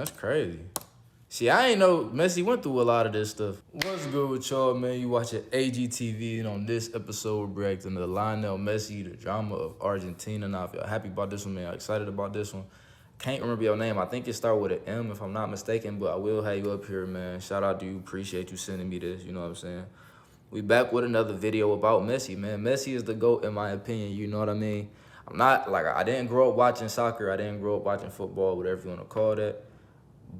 That's crazy. See, I ain't know Messi went through a lot of this stuff. What's good with y'all, man? You watching AGTV, and on this episode, we're reacting to Lionel Messi, the drama of Argentina. Now, if y'all happy about this one, man, y'all excited about this one. Can't remember your name. I think it started with an M, if I'm not mistaken, but I will have you up here, man. Shout out to you. Appreciate you sending me this, you know what I'm saying? We back with another video about Messi, man. Messi is the GOAT, in my opinion, you know what I mean? I'm not, like, I didn't grow up watching soccer. I didn't grow up watching football, whatever you want to call that.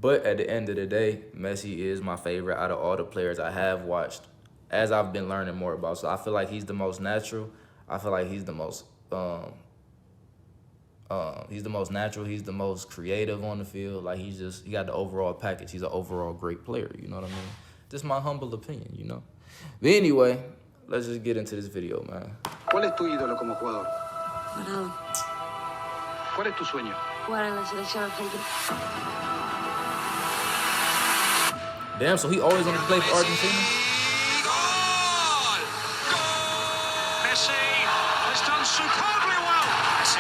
But at the end of the day, Messi is my favorite out of all the players I have watched, as I've been learning more about. So I feel like he's the most natural. I feel like he's the most natural. He's the most creative on the field. Like he got the overall package. He's an overall great player. You know what I mean? Just my humble opinion, you know. But anyway, let's just get into this video, man. ¿Cuál es tu ídolo como jugador? Maradona. ¿Cuál es tu sueño? Jugar en la selección argentina. Damn, so he always wanted to play for Argentina? Goal! Goal! Messi has done superbly well. Messi,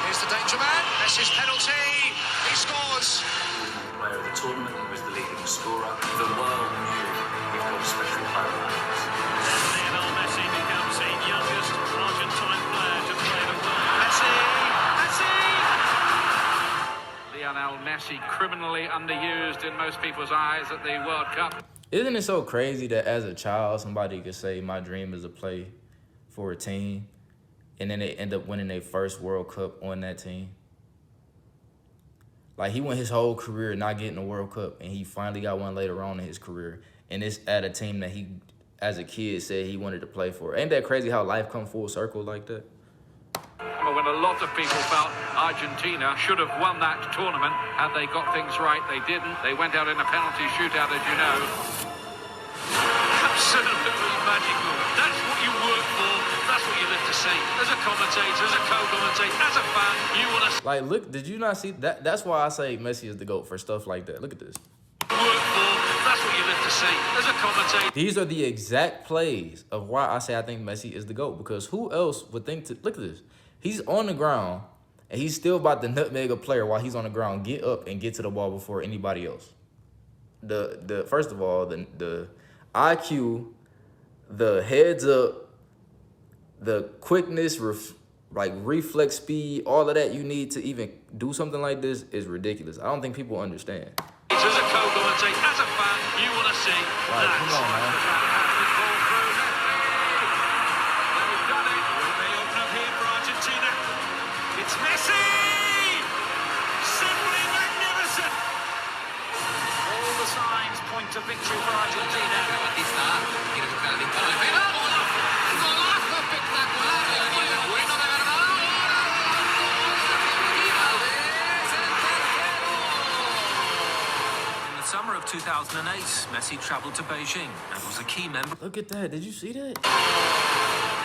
here's the danger man. Messi's penalty. He scores. Player of the tournament, he was the leading scorer. The world knew he had a special player like this. Lionel Messi becomes the youngest Argentine player to play the world. Messi! Messi! Lionel Messi criminally underused in most people's eyes at the World Cup. Isn't it so crazy that as a child, somebody could say, my dream is to play for a team, and then they end up winning their first World Cup on that team? Like, he went his whole career not getting a World Cup, and he finally got one later on in his career. And it's at a team that he, as a kid, said he wanted to play for. Ain't that crazy how life come full circle like that? When a lot of people felt Argentina should have won that tournament had they got things right, they didn't. They went out in a penalty shootout, as you know. Absolutely magical. That's what you work for. That's what you live to see. As a commentator, as a co-commentator, as a fan, you want to Like, look, did you not see that? That's why I say Messi is the GOAT for stuff like that. Look at this. work for. That's what you live to see. As a commentator. These are the exact plays of why I say I think Messi is the GOAT. Because who else would think to... Look at this. He's on the ground, and he's still about to nutmeg a player while he's on the ground. Get up and get to the ball before anybody else. First of all, the IQ, the heads up, the quickness, reflex speed, all of that you need to even do something like this is ridiculous. I don't think people understand. As a co-commentator, as a fan, you want to see Right, that. come on, man. They've done it. They open up here for Argentina. It's Messi! Simply magnificent! All the signs point to victory for Argentina. In the summer of 2008, Messi travelled to Beijing and was a key member. Look at that. Did you see that? In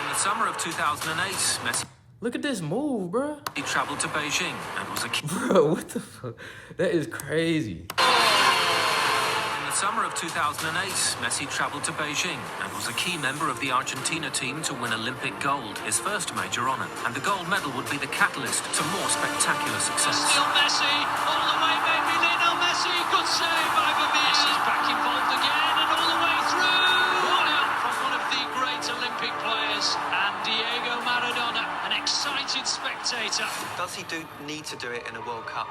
the summer of 2008, Messi Look at this move, bro. travelled to Beijing and was a key. Bro, what the fuck? That is crazy. In the summer of 2008, Messi travelled to Beijing and was a key member of the Argentina team to win Olympic gold, his first major honour. And the gold medal would be the catalyst to more spectacular success. Still Messi, all the way, maybe Lionel Messi. Good save by Vermeer. Messi's back involved again and all the way through. One out from one of the great Olympic players, and Diego Maradona, an excited spectator. Does he need to do it in a World Cup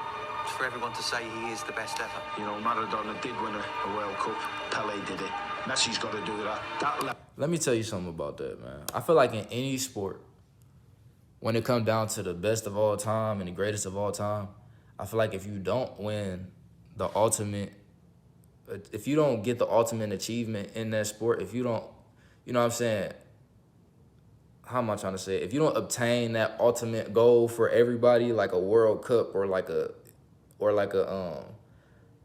for everyone to say he is the best ever? You know, Maradona did win a World Cup. Pele did it. Messi's got to do that. Let me tell you something about that, man. I feel like in any sport, when it comes down to the best of all time and the greatest of all time, I feel like if you don't win the ultimate, if you don't get the ultimate achievement in that sport, if you don't, you know what I'm saying? How am I trying to say it? If you don't obtain that ultimate goal for everybody, like a World Cup or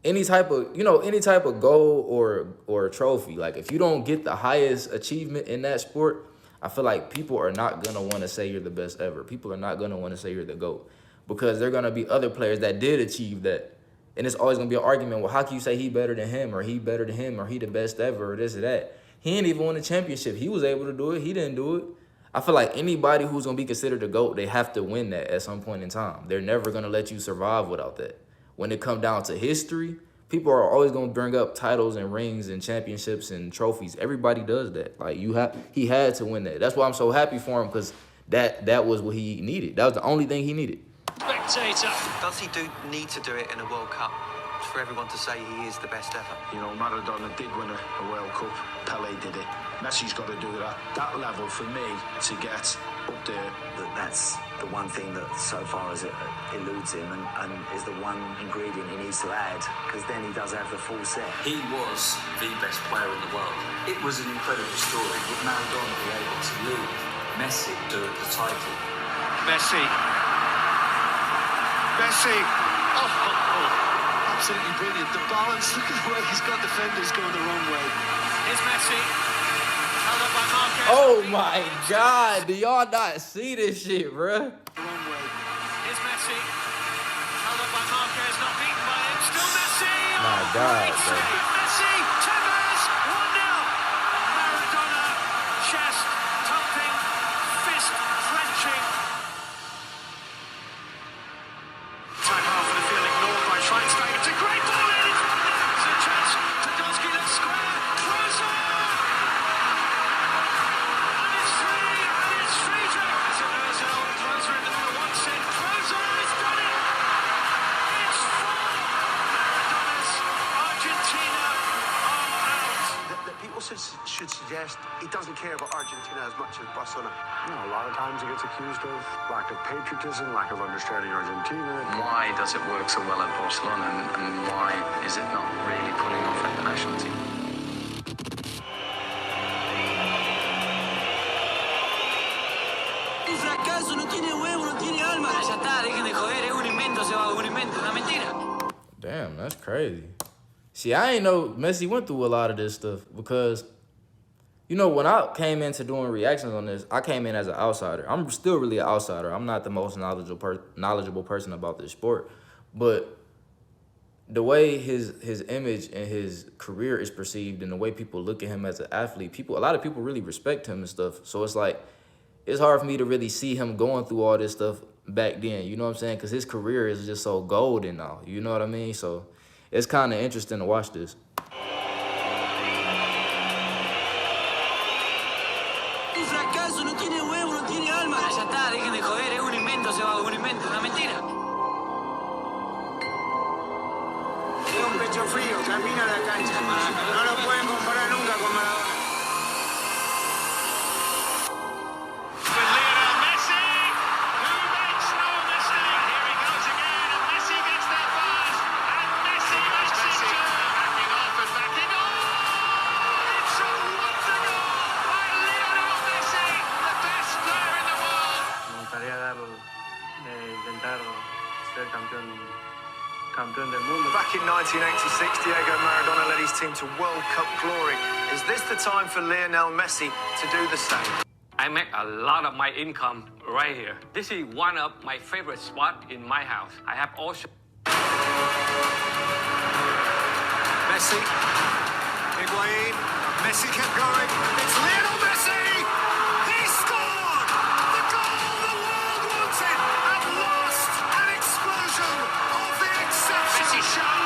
any type of goal or trophy, like if you don't get the highest achievement in that sport, I feel like people are not gonna want to say you're the best ever. People are not gonna want to say you're the GOAT, because there are gonna be other players that did achieve that, and it's always gonna be an argument. Well, how can you say he better than him, or he better than him, or he the best ever, or this or that? He ain't even won a championship. He was able to do it. He didn't do it. I feel like anybody who's gonna be considered a GOAT, they have to win that at some point in time. They're never gonna let you survive without that. when it come down to history, people are always gonna bring up titles and rings and championships and trophies. Everybody does that. Like he had to win that. That's why I'm so happy for him, because that was what he needed. That was the only thing he needed. Spectator. Does he need to do it in a World Cup for everyone to say he is the best ever? You know, Maradona did win a World Cup. Pele did it. Messi's got to do that level for me to get up there. That's the one thing that so far as it eludes him and is the one ingredient he needs to add, because then he does have the full set. He was the best player in the world. It was an incredible story. Would Maradona be able to lead Messi to the title? Messi. Oh, absolutely brilliant. The balance, look at the way he's got defenders going the wrong way. Here's Messi. Held up by Marquez. Oh my God, do y'all not see this shit, bruh? Wrong way. Here's Messi. Held up by Marquez, not beaten by him. Still Messi. My God, Great bro. save. Messi. Tevez. 1-0. Maradona. Chest thumping. Fist clenching. Time half of the field ignored by Schweinsteiger. It's a great ball in. It's a chance. Podolski looks square. Closer. And it's free. And it's Friedrich. It's a Ozil. Closer in the middle. Wants it. Closer. It's done it. It's 4. Maradona's Argentina are out. That people should suggest he doesn't care about Argentina as much as Barcelona. A lot of times he gets accused of lack of patriotism, lack of understanding Argentina. Why does it work so well at Barcelona, and why is it not really pulling off at the national team? Un fracaso, no tiene huevo, no tiene alma. Ya está, dejen de joder, es un invento, se va, un invento, una mentira. Damn, that's crazy. See, I ain't know Messi went through a lot of this stuff, because, you know, when I came into doing reactions on this, I came in as an outsider. I'm still really an outsider. I'm not the most knowledgeable person about this sport. But the way his image and his career is perceived and the way people look at him as an athlete, a lot of people really respect him and stuff. So it's like, it's hard for me to really see him going through all this stuff back then. You know what I'm saying? Because his career is just so golden now. You know what I mean? So it's kind of interesting to watch this. Un fracaso, no tiene huevo, no tiene alma. Ya está, dejen de joder, es un invento, se va, un invento, una mentira. Es un pecho frío, camina la cancha. No lo pueden comparar nunca con Maradona. With Lionel Messi, who makes no mistake. Here he goes again, and Messi gets there first. And Messi makes it too. Backing off and backing on. It's a wonder goal by Lionel Messi, the best player in the world. Me gustaría intentar ser campeón del mundo. Back in 1986, Diego Maradona led his team to World Cup glory. Is this the time for Lionel Messi to do the same? I make a lot of my income right here. This is one of my favorite spots in my house. I have also... Messi, Higuain, Messi kept going. It's Lionel Messi! He scored! The goal the world wanted! At last, an explosion of the exception! Messi shot.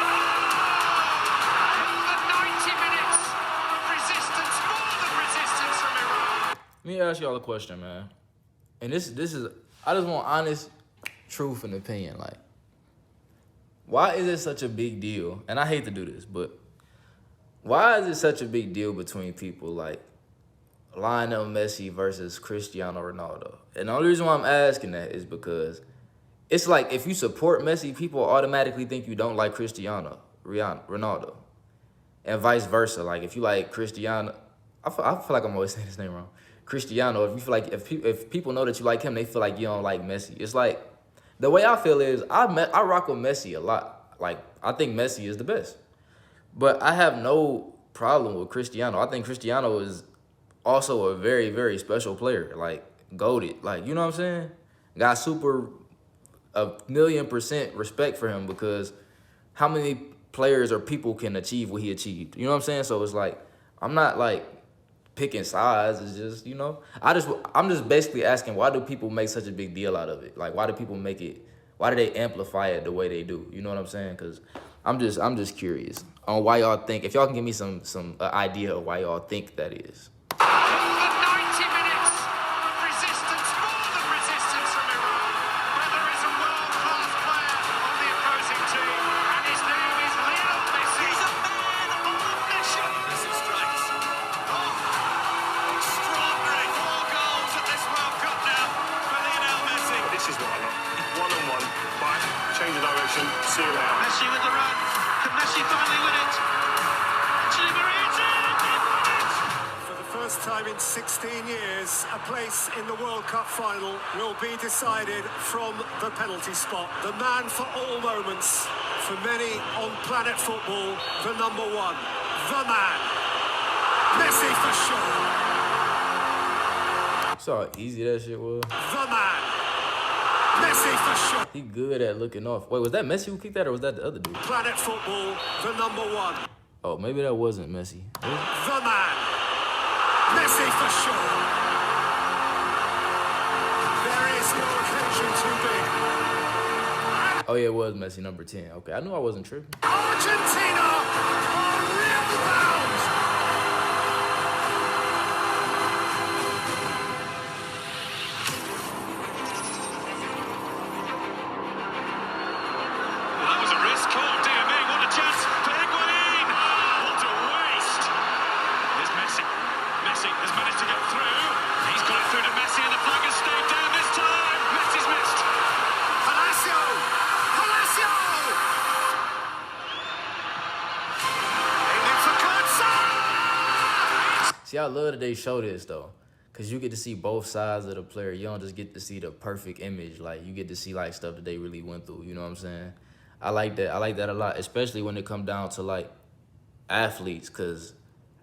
More than 90 minutes of resistance, more than resistance from Iran. Let me ask y'all a question, man. And this is, I just want honest truth and opinion. Like, why is it such a big deal? And I hate to do this, but why is it such a big deal between people like Lionel Messi versus Cristiano Ronaldo? And the only reason why I'm asking that is because it's like, if you support Messi, people automatically think you don't like Ronaldo. And vice versa. Like, if you like Cristiano, I feel like I'm always saying his name wrong. Cristiano, if you feel like, if people know that you like him, they feel like you don't like Messi. It's like, the way I feel is, I rock with Messi a lot. Like, I think Messi is the best. But I have no problem with Cristiano. I think Cristiano is also a very, very special player. Like, goated. Like, you know what I'm saying? Got a million% respect for him, because how many players or people can achieve what he achieved? You know what I'm saying? So it's like, I'm not like picking sides. It's just, I'm just basically asking, why do people make such a big deal out of it? Like, why do people make it, Why do they amplify it the way they do? You know what I'm saying? Because I'm just curious on why y'all think. If y'all can give me some idea of why y'all think that is. The 90 minutes of resistance, more than resistance from Iran, where there is a world-class player on the opposing team, and his name is Lionel Messi. He's a man on a mission. Messi strikes. Oh, extraordinary. 4 goals at this World Cup now for Lionel Messi. This is what I love. One-on-one, bang, change of direction, see you later. Messi with the run. Can Messi finally win it? For the first time in 16 years, a place in the World Cup final will be decided from the penalty spot. The man for all moments, for many on planet football, the number one, the man, Messi for sure. Saw how easy that shit was. The man, Messi for sure. He good at looking off. Wait, was that Messi who kicked that, or was that the other dude? Planet football, the number one. Oh, maybe that wasn't Messi. The man, Messi for sure. There is no occasion too big. Oh yeah, it was Messi, number 10. Okay, I knew I wasn't tripping. Argentina are real bound. That was a risk. Oh dear me, what a chance for Higuain. What a waste. Here's Messi. Messi has managed to get through. He's got it through to Messi and the flag has stayed down this time. Messi's missed. Palacio. Palacio. Aiming for Kotza. See, I love that they show this though, cause you get to see both sides of the player. You don't just get to see the perfect image. Like you get to see like stuff that they really went through. You know what I'm saying? I like that. I like that a lot, especially when it come down to like athletes, cause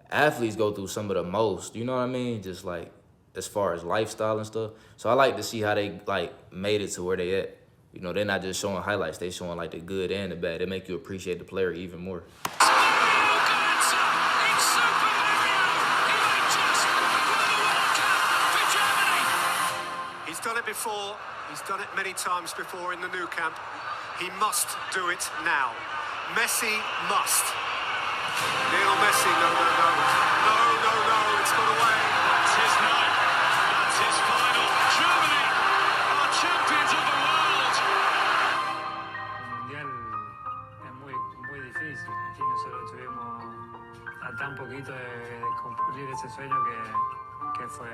athletes go through some of the most. You know what I mean? Just like as far as lifestyle and stuff. So I like to see how they like made it to where they at. You know, they're not just showing highlights. They showing like the good and the bad. They make you appreciate the player even more. He's done it before. He's done it many times before in the new camp. He must do it now. Messi must. Lionel Messi, no, no, no. No, no, no, it's got away. That's his night. That's his final. Germany are champions of the world. El Mundial es muy difícil y nosotros estuvimos a tan poquito de cumplir ese sueño que fue.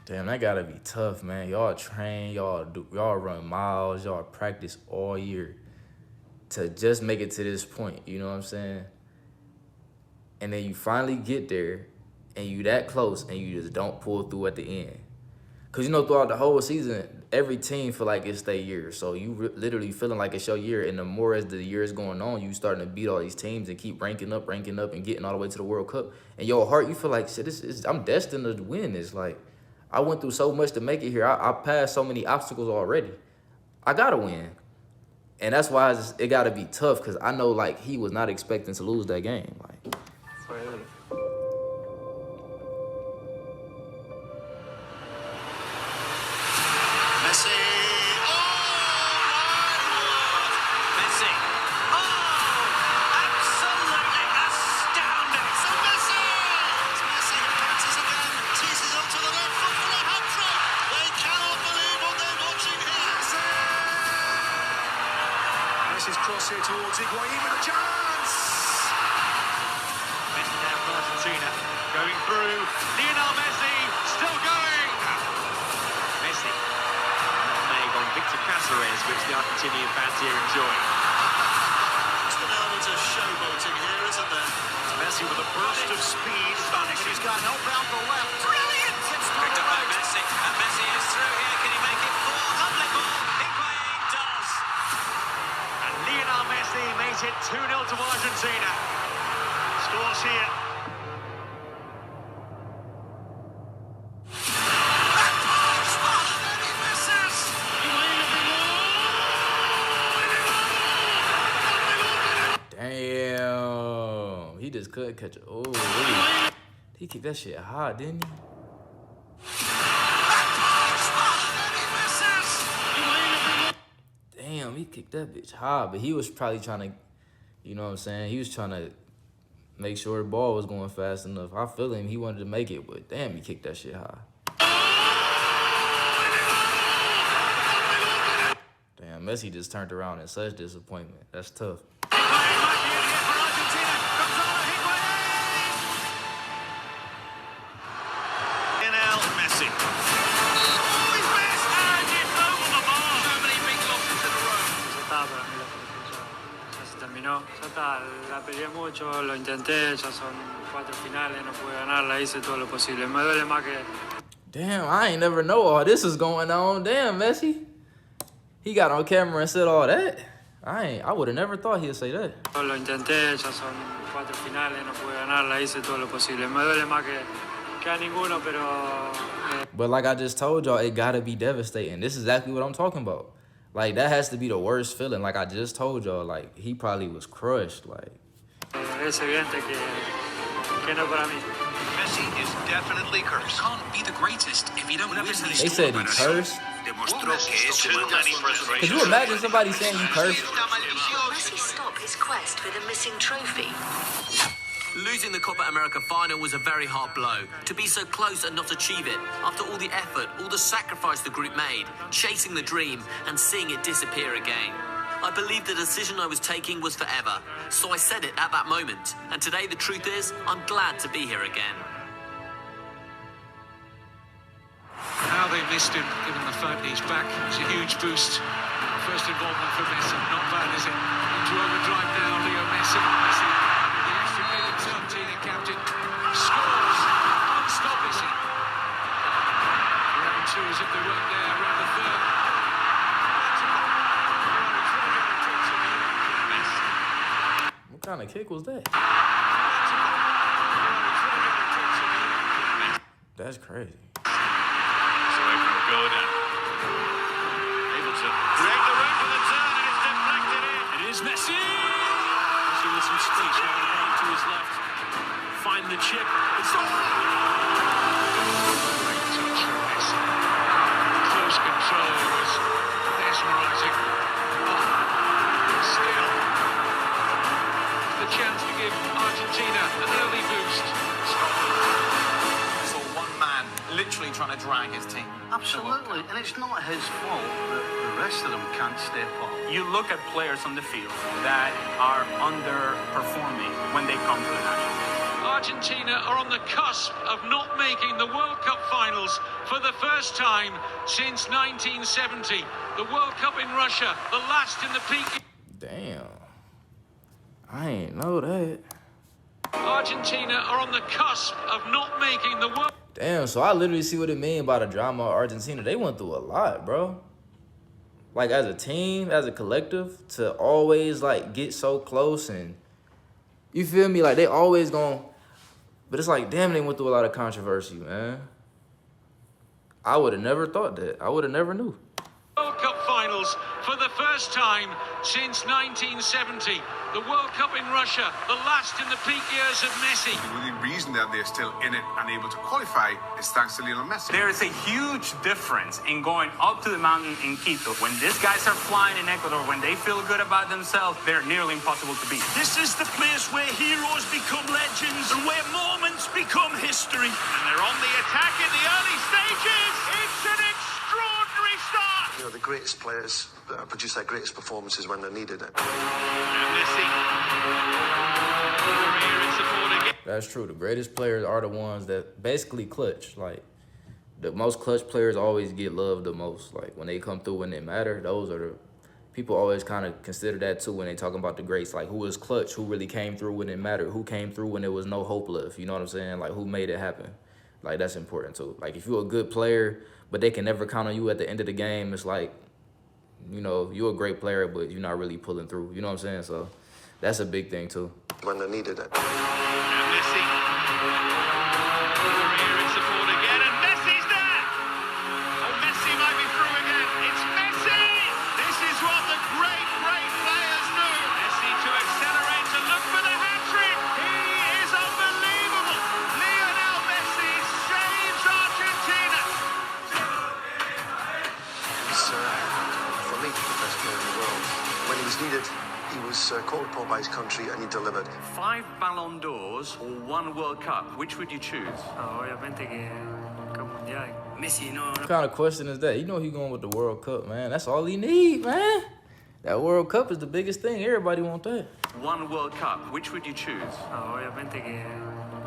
Damn, that gotta be tough, man. Y'all train, y'all run miles, y'all practice all year to just make it to this point. You know what I'm saying? And then you finally get there, and you that close, and you just don't pull through at the end. Cause you know throughout the whole season, every team feel like it's their year. So you literally feeling like it's your year, and the more as the year is going on, you starting to beat all these teams and keep ranking up, and getting all the way to the World Cup. And your heart, you feel like shit. I'm destined to win this. Like I went through so much to make it here. I passed so many obstacles already. I gotta win. And that's why it gotta be tough, because I know like he was not expecting to lose that game. Like Messi. Oh, Messi. Oh, absolutely astounding. So Messi. It's Messi who bounces again. Teases onto the left foot for a hat-trick. They cannot believe what they're watching here. Messi's cross here towards Higuain with a chance. Messi now for Argentina. Going through. Lionel Messi still going. Messi. On Victor Cáceres, which the Argentinian fans here enjoy. Just an element of showboating here, isn't there? It's Messi with a burst of speed. He's got help out the left. Brilliant! It's picked up by Messi, and Messi is through here. Can he make it four? Lovely ball. Higuain does. And Lionel Messi makes it 2-0 to Argentina. Scores here. damn, he just couldn't catch it. Oh, he kicked that shit hard, didn't he? kicked that bitch high, but he was probably trying to, you know what I'm saying? He was trying to make sure the ball was going fast enough. I feel him. He wanted to make it, but damn, he kicked that shit high. Damn, Messi just turned around in such disappointment. That's tough. Lionel Messi. Ya para mí la selección ya se terminó. Ya está, la peleé mucho, lo intenté, ya son 4 finales, no pude ganarla, hice todo lo posible. Me duele más que... Damn, I ain't never know all this is going on. Damn, Messi. He got on camera and said all that. I would have never thought he'd say that. Lo intenté, ya son 4 finales, no pude ganarla, hice todo lo posible. Me duele más que a ninguno, pero... But like I just told y'all, it gotta be devastating. This is exactly what I'm talking about. Like, that has to be the worst feeling. Like I just told y'all, like, he probably was crushed. Like, Es evidente que no para mí. Messi is definitely cursed. You can't be the greatest if you don't win these they said he cursed. Could you imagine somebody saying you cursed? Will Messi stop his quest for the missing trophy? Losing the Copa America final was a very hard blow. To be so close and not achieve it, after all the effort, all the sacrifice the group made, chasing the dream and seeing it disappear again. I believed the decision I was taking was forever, so I said it at that moment. And today the truth is, I'm glad to be here again. How they missed him, given the fact he's back. It's a huge boost. First involvement for Messi. Not bad, is it? Into overdrive now, Leo Messi. Messi, the extricated Argentina captain, scores. Can't stop Messi. Round two as if they weren't there. Round the third. What kind of kick was that? That's crazy. Go down. Able to create the room for the turn, and it's deflected in. It is Messi. Messi with some space now to his left. Find the chip. It's all. Great touch from Messi. Close control was mesmerising. Still, the chance to give Argentina an early boost. Literally trying to drag his team. Absolutely, and it's not his fault that the rest of them can't step up. You look at players on the field that are underperforming when they come to the national team. Argentina are on the cusp of not making the World Cup finals for the first time since 1970. The World Cup in Russia, the last in the peak. Damn. I ain't know that. Argentina are on the cusp of not making the World. Damn, so I literally see what it mean by the drama of Argentina. They went through a lot, bro. Like, as a team, as a collective, to always, like, get so close and, you feel me? Like, they always gonna, but it's like, damn, they went through a lot of controversy, man. I would have never thought that. I would have never knew. World Cup finals for the first time since 1970. The World Cup in Russia, the last in the peak years of Messi. The only reason that they're still in it and able to qualify is thanks to Lionel Messi. There is a huge difference in going up to the mountain in Quito. When these guys are flying in Ecuador, when they feel good about themselves, they're nearly impossible to beat. This is the place where heroes become legends and where moments become history. And they're on the attack in the early stages. It's an extraordinary start. You know, the greatest players produce their greatest performances when they're needed. And Messi. Career in support again. That's true. The greatest players are the ones that basically clutch. Like, the most clutch players always get loved the most. Like, when they come through when they matter, those are the... People always kind of consider that, too, when they talking about the greats. Like, who was clutch? Who really came through when it mattered? Who came through when there was no hope left? You know what I'm saying? Like, who made it happen? Like, that's important, too. Like, if you're a good player, but they can never count on you at the end of the game, it's like, you know, you're a great player, but you're not really pulling through. You know what I'm saying? So that's a big thing, too. When they're needed. And Messi. Career in support again, and Messi's there. Oh, Messi might be through again. It's Messi. This is what the great players do. Messi to accelerate, to look for the hat-trick. He is unbelievable. Lionel Messi saves Argentina. It's, from me, the best player in the world. When he was needed, he was called upon by his country and he delivered. 5 Ballon d'Ors or 1 World Cup, which would you choose? Obviamente que el mundial. Messi, no. What kind of question is that? You know he going with the World Cup, man. That's all he need, man. That World Cup is the biggest thing. Everybody want that. 1 World Cup, which would you choose? Obviamente que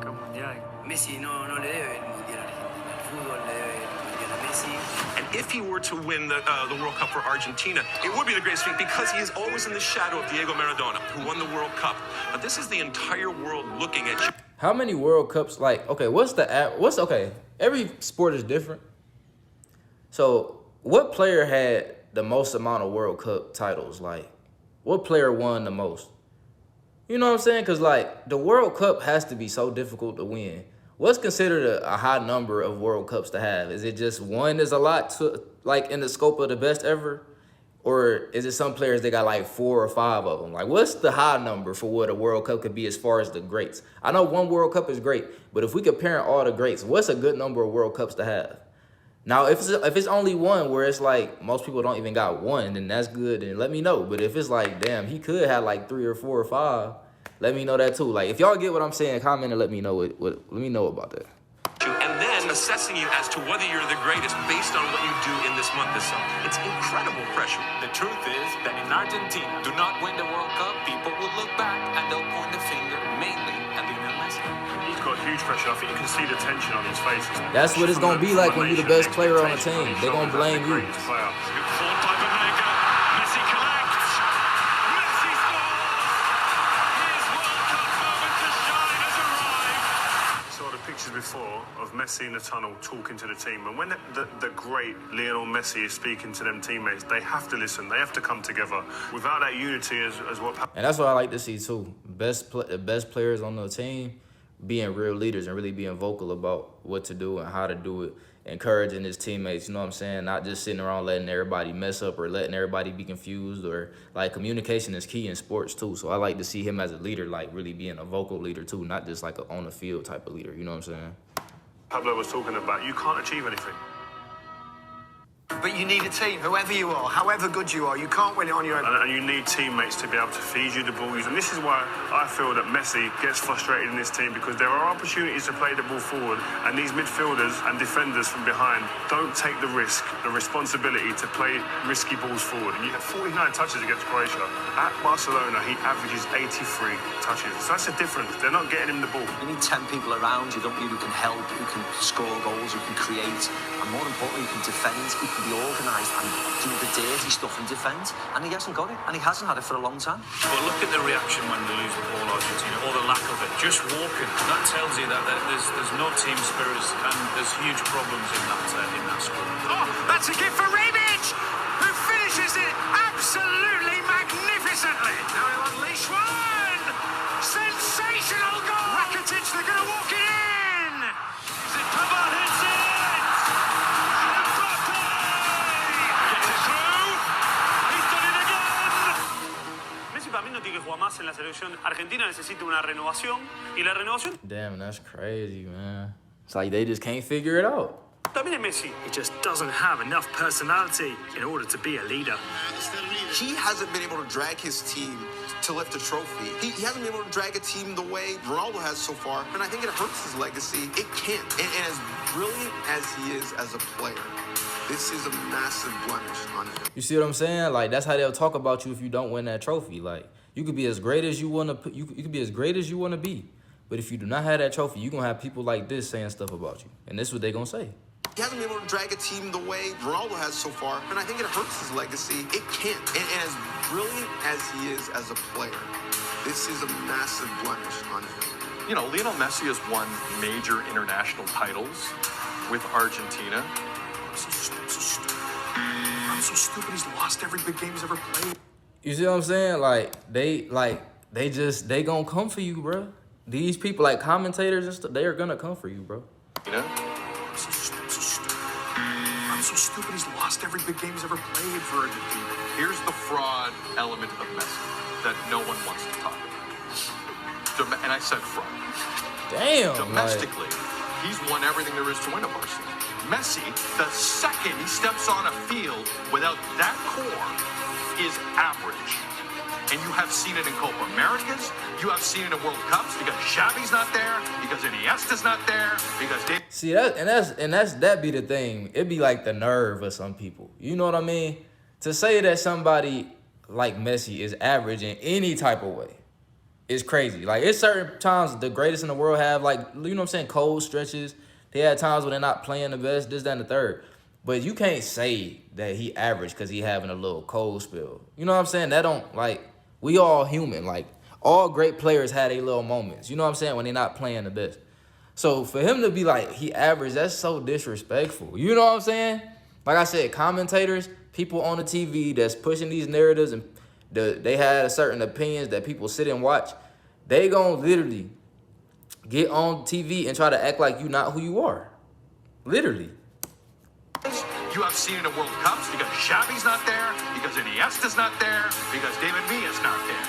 el mundial. Messi no le debe el mundial a Argentina. El fútbol le debe el mundial a Messi. And if he were to win the World Cup for Argentina, it would be the greatest feat because he is always in the shadow of Diego Maradona, who won the World Cup. But this is the entire world looking at you. How many World Cups? Like, okay, okay? Every sport is different. So, what player had the most amount of World Cup titles? Like, what player won the most? You know what I'm saying? Because, like, the World Cup has to be so difficult to win. What's considered a high number of World Cups to have? Is it just one is a lot, to, like, in the scope of the best ever? Or is it some players that got, like, 4 or 5 of them? Like, what's the high number for what a World Cup could be as far as the greats? I know 1 World Cup is great, but if we compare all the greats, what's a good number of World Cups to have? Now, if it's only 1 where it's like most people don't even got 1, then that's good, then let me know. But if it's like, damn, he could have like 3 or 4 or 5, let me know that too. Like, if y'all get what I'm saying, comment and let me know let me know about that. And then assessing you as to whether you're the greatest based on what you do in this month, this summer. It's incredible pressure. The truth is that in Argentina, do not win the World Cup, people will look back and they'll point the finger mainly at Lionel Messi. He's got huge pressure. I think you can see the tension on his face. That's what it's going to be like when you're the best player on the team. They're going to blame you. Before of Messi in the tunnel talking to the team, and when the great Lionel Messi is speaking to them teammates, they have to listen, they have to come together. Without that unity as what. And that's what I like to see too. The best players on the team being real leaders and really being vocal about what to do and how to do it, encouraging his teammates, you know what I'm saying? Not just sitting around letting everybody mess up or letting everybody be confused, or like communication is key in sports too. So I like to see him as a leader, like really being a vocal leader too, not just like a on the field type of leader, you know what I'm saying? Pablo was talking about, you can't achieve anything. But you need a team, whoever you are, however good you are, you can't win it on your own. And you need teammates to be able to feed you the ball. And this is why I feel that Messi gets frustrated in this team, because there are opportunities to play the ball forward, and these midfielders and defenders from behind don't take the risk, the responsibility to play risky balls forward. And you have 49 touches against Croatia. At Barcelona, he averages 83 touches. So that's a difference. They're not getting him the ball. You need 10 people around you, don't you, who can help, who can score goals, who can create, and more importantly, who can defend, who can be organised and do the dirty stuff in defence. And he hasn't got it, and he hasn't had it for a long time. But look at the reaction when they lose the ball, Argentina, or the lack of it. Just walking, that tells you that there's no team spirit, and there's huge problems in that squad. Oh, that's a gift for Rebic, who finishes it absolutely magnificently. Now he'll unleash one. Sensational goal. Rakitic, they're going to walk it in. Is it Pavard hits it? Más en la selección argentina necesita una renovación, y la renovación. Damn, that's crazy, man. It's like they just can't figure it out. También Messi. He just doesn't have enough personality in order to be a leader. He hasn't been able to drag his team to lift a trophy. He hasn't been able to drag a team the way Ronaldo has so far, and I think it hurts his legacy. It can't. And as brilliant as he is as a player, this is a massive blemish on him. You see what I'm saying? Like, that's how they'll talk about you if you don't win that trophy. Like, you could be as great as you want to. You could be as great as you want to be, but if you do not have that trophy, you're gonna have people like this saying stuff about you, and this is what they're gonna say. He hasn't been able to drag a team the way Ronaldo has so far, and I think it hurts his legacy. It can't. And as brilliant as he is as a player, this is a massive blemish on him. You know, Lionel Messi has won major international titles with Argentina. I'm so stupid. He's lost every big game he's ever played. You see what I'm saying? They gonna come for you, bro. These people, like commentators and stuff, they are gonna come for you, bro. You know? I'm so stupid. He's lost every big game he's ever played for Argentina. Here's the fraud element of Messi that no one wants to talk about. And I said fraud. Damn. Domestically, he's won everything there is to win at Barcelona. Messi, the second he steps on a field without that core, is average. And you have seen it in Copa Americas. You have seen it in World Cups because Xavi's not there, because Iniesta's not there, because See that be the thing. It'd be like the nerve of some people. You know what I mean? To say that somebody like Messi is average in any type of way is crazy. Like, it's certain times the greatest in the world have, like, you know what I'm saying, cold stretches. They had times when they're not playing the best, this, that, and the third. But you can't say that he average because he having a little cold spell. You know what I'm saying? That don't, like, we all human. Like, all great players had a little moments. You know what I'm saying? When they're not playing the best. So for him to be like, he average, that's so disrespectful. You know what I'm saying? Like I said, commentators, people on the TV that's pushing these narratives, and they had certain opinions that people sit and watch, they gonna literally get on TV and try to act like you not who you are. Literally. you have seen it in World Cups because Xavi's not there, because Iniesta's not there, because David Villa's not there.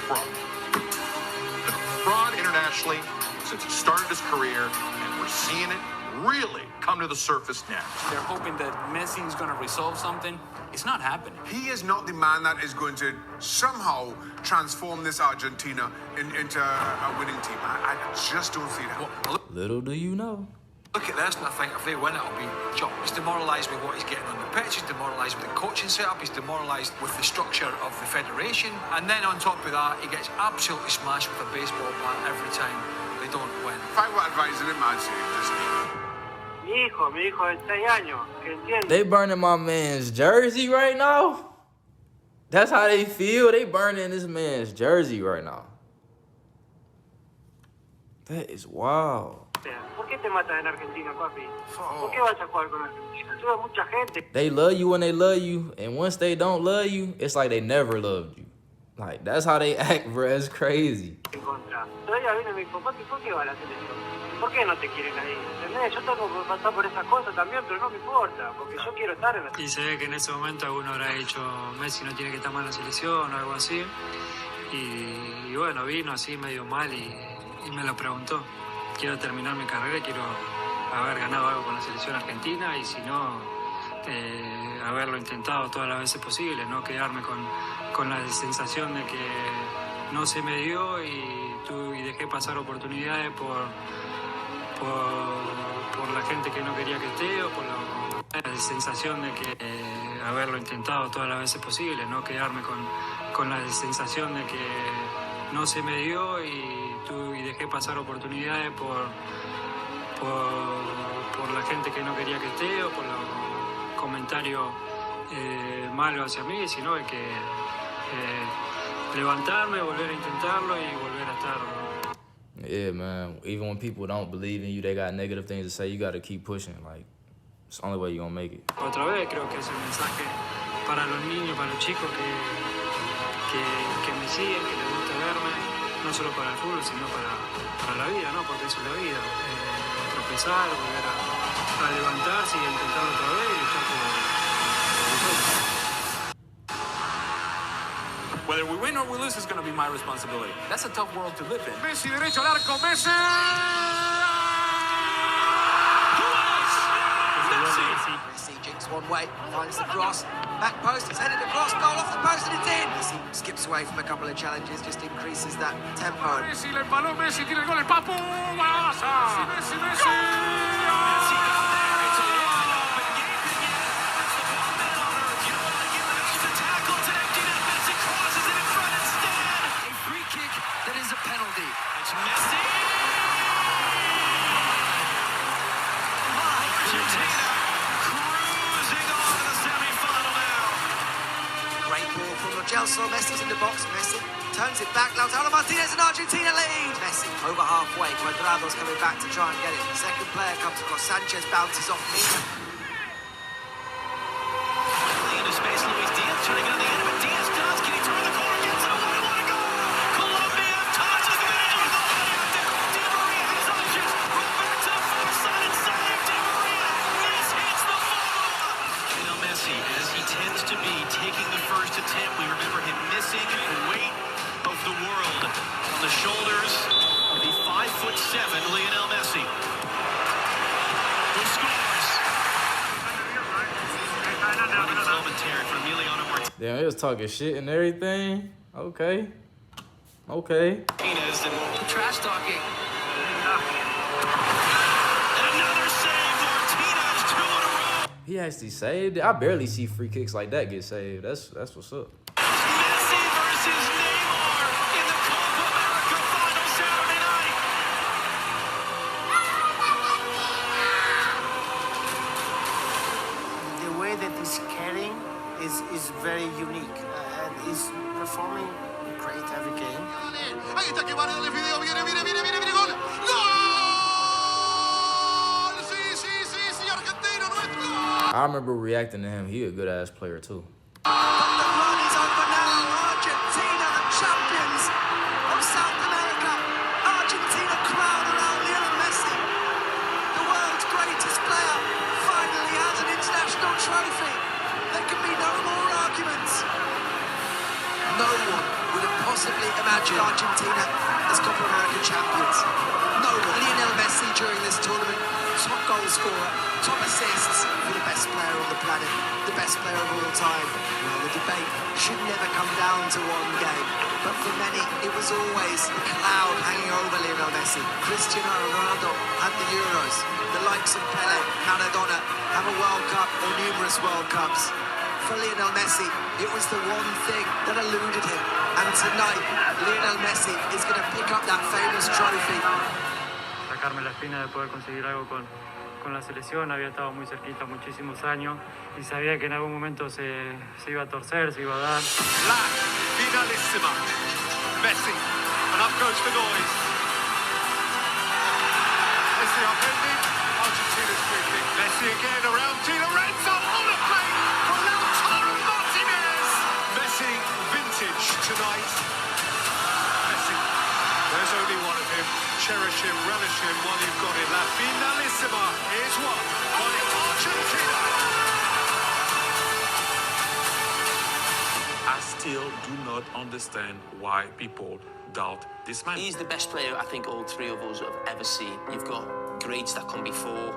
Fraud. Been a fraud internationally since he started his career, and we're seeing it really come to the surface now. They're hoping that Messi is going to resolve something. It's not happening. He is not the man that is going to somehow transform this Argentina into a winning team. I just don't see that. Little do you know. Look at this, and I think if they win, it'll be John. He's demoralised with what he's getting on the pitch, he's demoralised with the coaching setup, he's demoralised with the structure of the federation, and then on top of that, he gets absolutely smashed with a baseball bat every time they don't win. If I were advising him, I'd say just Mi hijo de 6 años, que entiende. They burning my man's jersey right now? That's how they feel? They burning this man's jersey right now. That is wild. ¿Por qué te matas en Argentina, papi? ¿Por qué vas a jugar con Argentina? Tú ves mucha gente. They love you when they love you, and once they don't love you, it's like they never loved you. Like, that's how they act, bro. It's crazy. Todavía vino y me dijo, papi, ¿por qué va a la selección? ¿Por qué no te quieren ahí? ¿Entendés? Yo tengo que pasar por esas cosas también, pero no me importa, porque yo quiero estar en la selección. Y se ve que en ese momento alguno habrá dicho, Messi no tiene que estar mal en la selección o algo así. Y bueno, vino así medio mal y me lo preguntó. Quiero terminar mi carrera, quiero haber ganado algo con la selección argentina y si no, haberlo intentado todas las veces posibles, no quedarme con la sensación de que no se me dio y dejé pasar oportunidades por la gente que no quería que esté o por la sensación de que haberlo intentado todas las veces posibles, no quedarme con la sensación de que no se me dio y dejé pasar oportunidades por la gente que no quería que esté o por los comentarios malos hacia mí, sino de que levantarme, volver a intentarlo y volver a estar. Yeah, man. Even when people don't believe in you, they got negative things to say, you got to keep pushing. Like, it's the only way you're going to make it. Otra vez creo que es el mensaje para los niños, para los chicos que me siguen, que les gusta verme, no solo para el fútbol, sino para la vida, ¿no? Porque eso es la vida. Tropezar, volver a levantarse y intentarlo otra vez y estar por Whether we win or we lose is going to be my responsibility. That's a tough world to live in. Messi, derecho al arco, Messi! Messi jinks one way, finds the cross, back post, it's headed across, goal off the post and it's in! Messi skips away from a couple of challenges, just increases that tempo. Messi, le embaló Messi, tiene el gol, el Papu, Barça! Messi, Messi! Messi got there, it's a wide open game again. That's the one man on earth. You don't want to give him an easy tackle, it's an empty net, Messi crosses it in front instead. A free kick that is a penalty. It's Messi! Argentina! Gelson, Messi's in the box, Messi turns it back, Lautaro Martinez and Argentina lead! Messi over halfway, Cuadrado's coming back to try and get it. Second player comes across, Sanchez bounces off Mina. Into space, Luis Diaz trying to get on the end of it. Diaz does, can he turn the corner, gets it, what a goal! Colombia touches the edge of the line. Di Maria has options, run back to the far side and save Di Maria. This hits the ball! Lionel Messi, as he tends to be, taking the first attempt. We remember him missing the weight of the world on the shoulders of the 5'7" Lionel Messi, who scores. commentary from Emiliano Martinez. Damn, they was talking shit and everything. Okay. Okay. Trash talking. He actually saved it. I barely see free kicks like that get saved. That's what's up. Messi versus Neymar in the Copa America final Saturday night. The way that he's carrying is very unique and he's performing great every game. Ahí está que van el video, viene, gol. ¡Gol! Sí, Argentina, nuestro. I remember reacting to him. He a good ass player too. The run is over now. Argentina, the champions of South America. Argentina crowned around Lionel Messi. The world's greatest player finally has an international trophy. There can be no more arguments. No one would have possibly imagined Argentina as Copa America champions. No one. Lionel Messi during this tournament, top goal scorer, top assists for the best player on the planet, the best player of all time. Well, the debate should never come down to one game, but for many, it was always a cloud hanging over Lionel Messi. Cristiano Ronaldo had the Euros. The likes of Pele, Maradona have a World Cup or numerous World Cups. For Lionel Messi, it was the one thing that eluded him. And tonight, Lionel Messi is going to pick up that famous trophy. Sacarme la espina de poder conseguir algo con la selección. Había estado muy cerquita muchísimos años y sabía que en algún momento se iba a torcer, se iba a dar. La finalissima. Messi. And up goes the noise. Messi upending. Argentina's free kick. Messi again around Di Lorenzo on the plate for Lautaro Martinez. Messi vintage tonight. Messi. There's only one of him. Cherish him, relish him while you've got it. La finalissima is won by Argentina. I still do not understand why people doubt this man. He's the best player I think all three of us have ever seen. You've got greats that come before,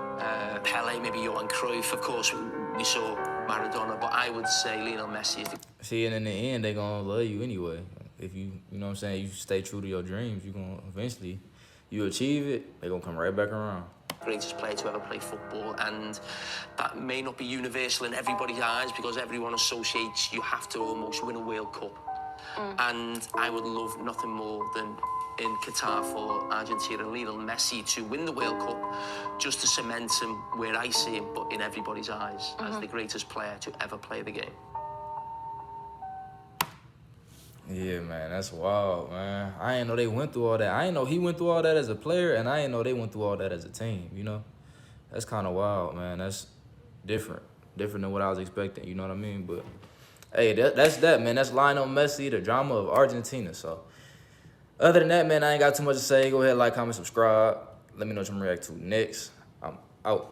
Pele, maybe Johan Cruyff, of course, we saw Maradona, but I would say Lionel Messi is the... See, and in the end, they gonna love you anyway. If you know what I'm saying, you stay true to your dreams, you gonna eventually, you achieve it, they gonna come right back around. Greatest player to ever play football, and that may not be universal in everybody's eyes because everyone associates you have to almost win a World Cup. And I would love nothing more than in Qatar for Argentina and Lionel Messi to win the World Cup, just to cement him where I see him, but in everybody's eyes, as the greatest player to ever play the game. Yeah, man, that's wild, man. I didn't know they went through all that. I didn't know he went through all that as a player, and I didn't know they went through all that as a team, you know? That's kind of wild, man. That's different than what I was expecting, you know what I mean? But, hey, that's that, man. That's Lionel Messi, the drama of Argentina. So, other than that, man, I ain't got too much to say. Go ahead, like, comment, subscribe. Let me know what you're going to react to next. I'm out.